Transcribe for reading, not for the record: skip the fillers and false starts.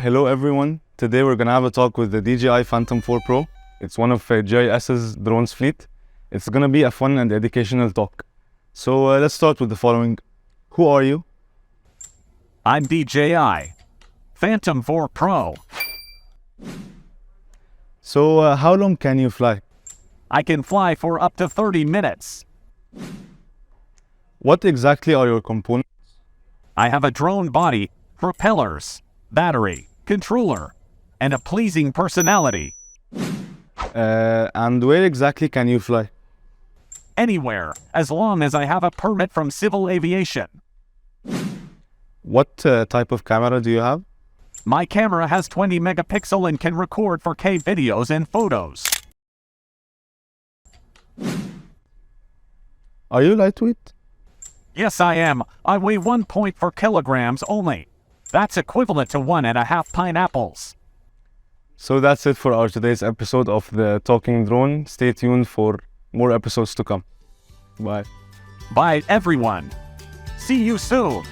Hello everyone, today we're gonna have a talk with the DJI Phantom 4 Pro. It's one of GIS's drones fleet. It's gonna be a fun and educational talk. So let's start with the following. Who are you? I'm DJI Phantom 4 Pro. So how long can you fly? I can fly for up to 30 minutes. What exactly are your components? I have a drone body, propellers, battery, controller, and a pleasing personality. And where exactly can you fly? Anywhere, as long as I have a permit from civil aviation. What type of camera do you have? My camera has 20 megapixel and can record 4K videos and photos. Are you lightweight? Yes, I am. I weigh 1.4 kilograms only. That's equivalent to 1.5 pineapples. So that's it for our today's episode of the Talking Drone. Stay tuned for more episodes to come. Bye. Bye, everyone. See you soon.